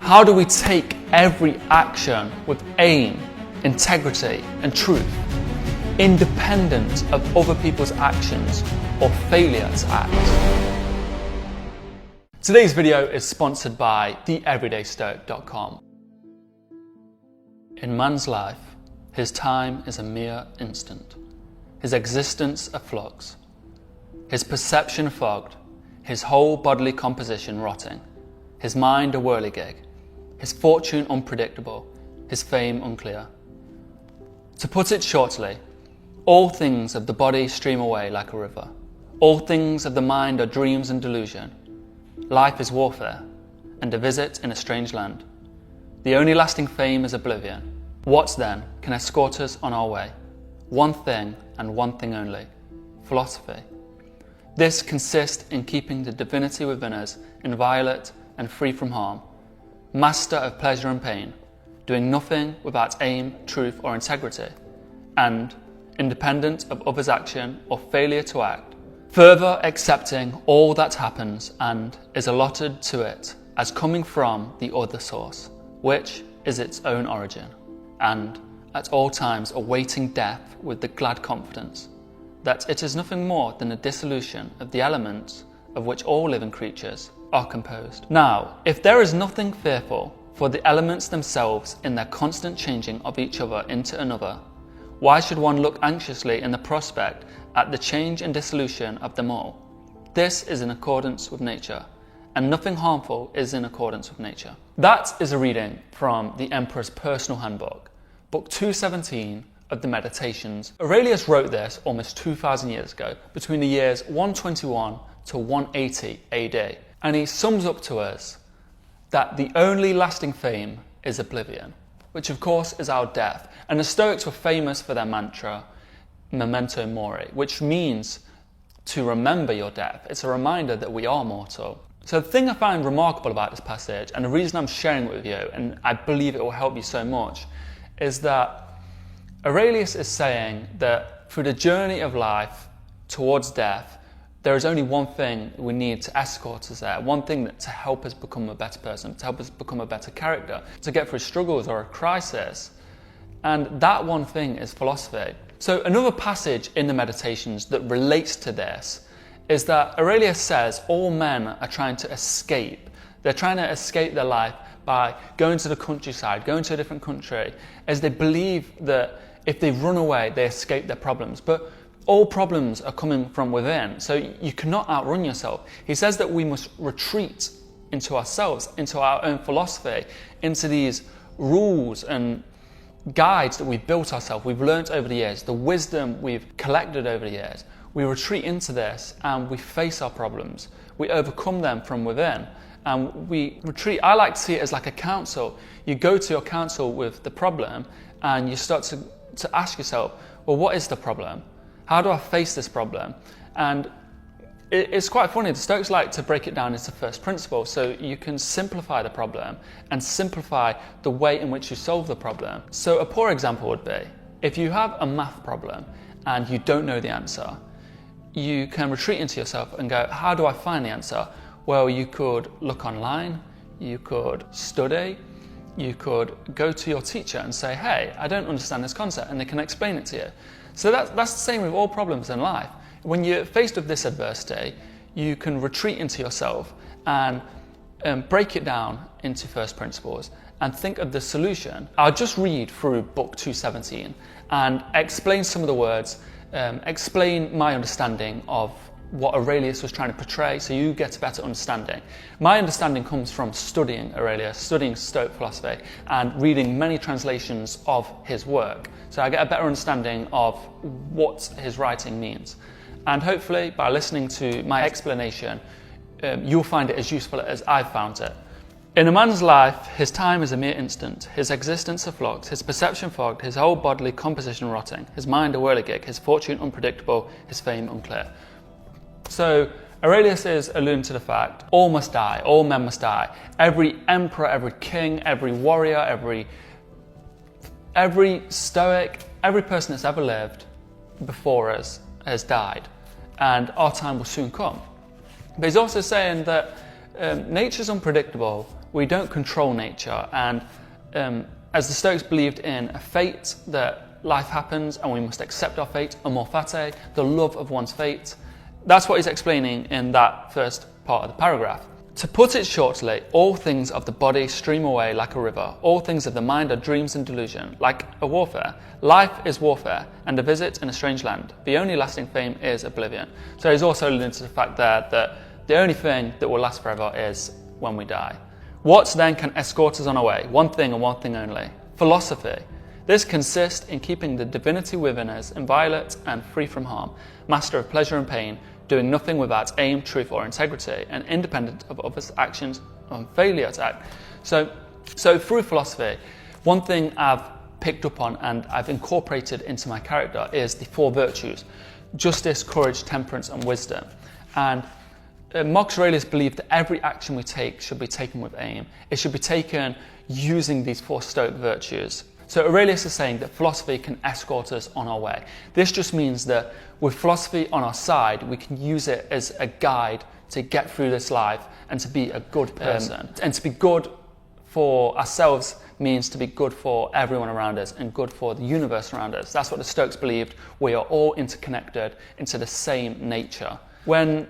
How do we take every action with aim, integrity and truth, independent of other people's actions or failure to act? Today's video is sponsored by theeverydaystoic.com. In man's life, his time is a mere instant, his existence a flux, his perception fogged, his whole bodily composition rotting, his mind a whirligig, his fortune unpredictable, his fame unclear. To put it shortly, all things of the body stream away like a river. All things of the mind are dreams and delusion. Life is warfare, and a visit in a strange land. The only lasting fame is oblivion. What then can escort us on our way? One thing and one thing only: philosophy. This consists in keeping the divinity within us inviolate and free from harm, master of pleasure and pain, doing nothing without aim, truth or integrity, and independent of others' action or failure to act, further accepting all that happens and is allotted to it as coming from the other source, which is its own origin, and at all times awaiting death with the glad confidence that it is nothing more than a dissolution of the elements of which all living creatures are composed. Now, if there is nothing fearful for the elements themselves in their constant changing of each other into another, why should one look anxiously in the prospect at the change and dissolution of them all? This is in accordance with nature, and nothing harmful is in accordance with nature. That is a reading from the Emperor's Personal Handbook, Book 217 of the Meditations. Aurelius wrote this almost 2,000 years ago, between the years 121 to 180 AD, and he sums up to us that the only lasting fame is oblivion, which of course is our death. And the Stoics were famous for their mantra, Mp.Monarh.Motivation, which means to remember your death. It's a reminder that we are mortal. So the thing I find remarkable about this passage, and the reason I'm sharing it with you, and I believe it will help you so much, is that Aurelius is saying that through the journey of life towards death, there is only one thing we need to escort us there, one thing to help us become a better person, to help us become a better character, to get through struggles or a crisis. And that one thing is philosophy. So another passage in the Meditations that relates to this is that Aurelius says all men are trying to escape. They're trying to escape their life by going to the countryside, going to a different country, as they believe that if they run away, they escape their problems. But all problems are coming from within, so you cannot outrun yourself. He says that we must retreat into ourselves, into our own philosophy, into these rules and guides that we've built ourselves, we've learnt over the years, the wisdom we've collected over the years. We retreat into this and we face our problems. We overcome them from within and we retreat. I like to see it as like a council. You go to your council with the problem and you start to ask yourself, well, what is the problem? How do I face this problem? And it's quite funny. The Stoics like to break it down into first principles so you can simplify the problem and simplify the way in which you solve the problem. So a poor example would be, if you have a math problem and you don't know the answer, you can retreat into yourself and go, how do I find the answer? Well, you could look online, you could study, you could go to your teacher and say, hey, I don't understand this concept, and they can explain it to you. So that's the same with all problems in life. When you're faced with this adversity, you can retreat into yourself and break it down into first principles and think of the solution. I'll just read through book 217 and explain some of the words, explain my understanding of what Aurelius was trying to portray so you get a better understanding. My understanding comes from studying Aurelius, studying Stoic philosophy and reading many translations of his work. So I get a better understanding of what his writing means. And hopefully by listening to my explanation, you'll find it as useful as I've found it. In a man's life, his time is a mere instant, his existence a flux, his perception fogged, his whole bodily composition rotting, his mind a whirligig, his fortune unpredictable, his fame unclear. So Aurelius is alluding to the fact all must die, all men must die. Every emperor, every king, every warrior, every stoic, every person that's ever lived before us has died, and our time will soon come. But he's also saying that nature's unpredictable We don't control nature, and as the Stoics believed in a fate, that life happens and we must accept our fate, Mp.Monarh.Motivation, the love of one's fate. That's what he's explaining in that first part of the paragraph. To put it shortly, all things of the body stream away like a river. All things of the mind are dreams and delusion, like a warfare. Life is warfare, and a visit in a strange land. The only lasting fame is oblivion. So he's also alluding to the fact there that the only thing that will last forever is when we die. What then can escort us on our way? One thing and one thing only: philosophy. This consists in keeping the divinity within us inviolate and free from harm, master of pleasure and pain, doing nothing without aim, truth or integrity, and independent of others' actions on failure to act. So through philosophy, one thing I've picked up on and I've incorporated into my character is the 4 virtues: justice, courage, temperance and wisdom. And Marcus Aurelius believed that every action we take should be taken with aim. It should be taken using these 4 Stoic virtues. So Aurelius is saying that philosophy can escort us on our way. This just means that with philosophy on our side, we can use it as a guide to get through this life and to be a good person. And to be good for ourselves means to be good for everyone around us and good for the universe around us. That's what the Stoics believed. We are all interconnected into the same nature. When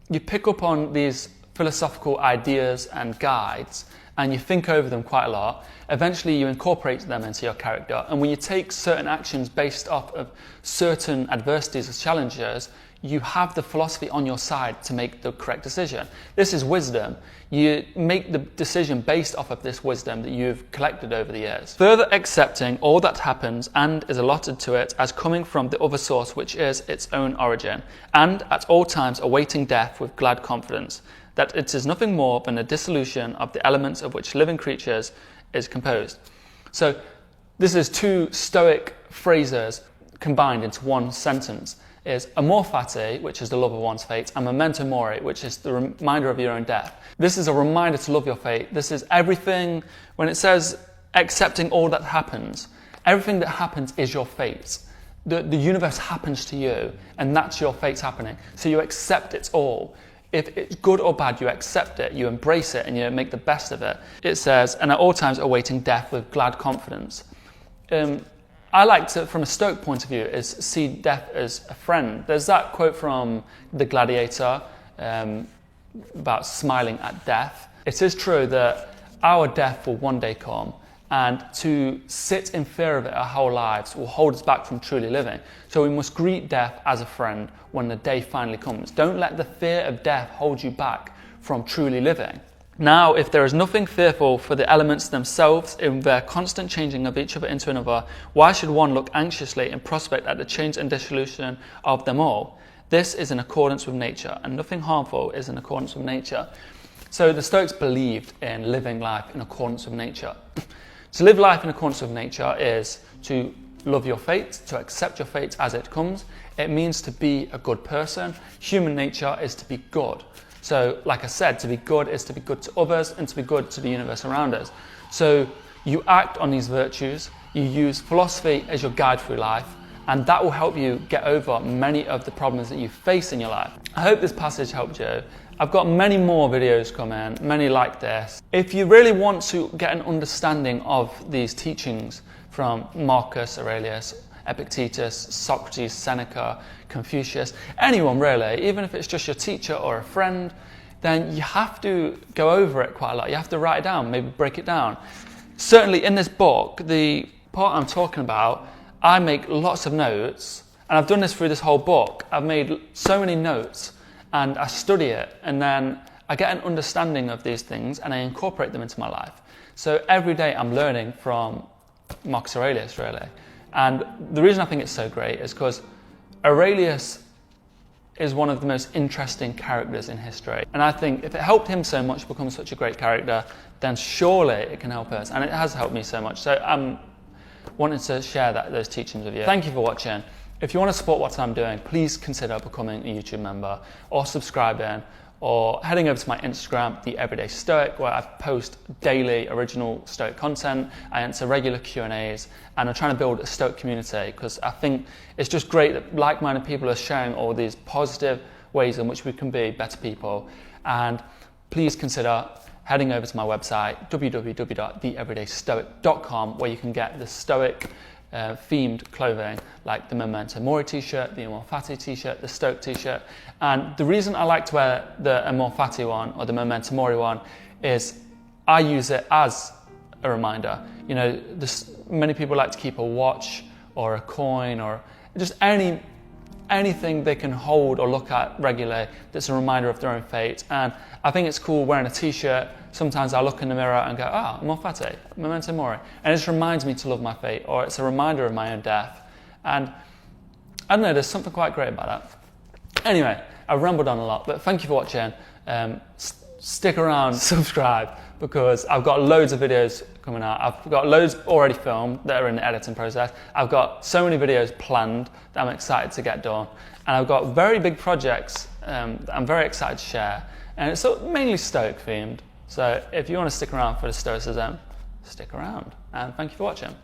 you pick up on these philosophical ideas and guides and you think over them quite a lot, eventually you incorporate them into your character. And when you take certain actions based off of certain adversities or challenges, you have the philosophy on your side to make the correct decision. This is wisdom. You make the decision based off of this wisdom that you've collected over the years. Further accepting all that happens and is allotted to it as coming from the other source, which is its own origin, and at all times awaiting death with glad confidence, that it is nothing more than a dissolution of the elements of which living creatures is composed. So this is 2 Stoic phrases combined into one sentence. Is Mp.Monarh.Motivation, which is the love of one's fate, and Memento Mori, which is the reminder of your own death. This is a reminder to love your fate. This is everything. When it says accepting all that happens, everything that happens is your fate. The universe happens to you, and that's your fate happening. So you accept it all. If it's good or bad, you accept it, you embrace it, and you make the best of it. It says, and at all times awaiting death with glad confidence. I like to, from a Stoic point of view, is see death as a friend. There's that quote from The Gladiator about smiling at death. It is true that our death will one day come, and to sit in fear of it our whole lives will hold us back from truly living. So we must greet death as a friend when the day finally comes. Don't let the fear of death hold you back from truly living. Now, if there is nothing fearful for the elements themselves in their constant changing of each other into another, why should one look anxiously in prospect at the change and dissolution of them all? This is in accordance with nature, and nothing harmful is in accordance with nature. So the Stoics believed in living life in accordance with nature. To live life in accordance with nature is to love your fate, to accept your fate as it comes. It means to be a good person. Human nature is to be good. So, like I said, to be good is to be good to others and to be good to the universe around us. So you act on these virtues, you use philosophy as your guide through life, and that will help you get over many of the problems that you face in your life. I hope this passage helped you. I've got many more videos coming, many like this. If you really want to get an understanding of these teachings from Marcus Aurelius, Epictetus, Socrates, Seneca, Confucius, anyone really, even if it's just your teacher or a friend, then you have to go over it quite a lot. You have to write it down, maybe break it down. Certainly in this book, the part I'm talking about, I make lots of notes, and I've done this through this whole book. I've made so many notes, and I study it, and then I get an understanding of these things, and I incorporate them into my life. So every day I'm learning from Marcus Aurelius, really. And the reason I think it's so great is because Aurelius is one of the most interesting characters in history. And I think if it helped him so much become such a great character, then surely it can help us. And it has helped me so much. So I'm wanting to share those teachings with you. Thank you for watching. If you want to support what I'm doing, please consider becoming a YouTube member or subscribing or heading over to my Instagram, The Everyday Stoic, where I post daily original Stoic content. I answer regular Q&As, and I'm trying to build a Stoic community because I think it's just great that like-minded people are sharing all these positive ways in which we can be better people. And please consider heading over to my website, www.theeverydaystoic.com, where you can get the stoic themed clothing like the Mp.Monarh.Motivation t-shirt, the Amorfati t-shirt, the Stoic t-shirt. And the reason I like to wear the Amorfati one or the Mp.Monarh one is I use it as a reminder. You know, many people like to keep a watch or a coin or just anything they can hold or look at regularly that's a reminder of their own fate. And I think it's cool wearing a t-shirt. Sometimes I look in the mirror and go, Amorfati, Memento Mori. And it just reminds me to love my fate, or it's a reminder of my own death. And I don't know, there's something quite great about that. Anyway, I've rambled on a lot, but thank you for watching. Stick around, subscribe, because I've got loads of videos coming out. I've got loads already filmed that are in the editing process. I've got so many videos planned that I'm excited to get done. And I've got very big projects that I'm very excited to share. And it's mainly Stoic themed. So if you want to stick around for the Stoicism, stick around. And thank you for watching.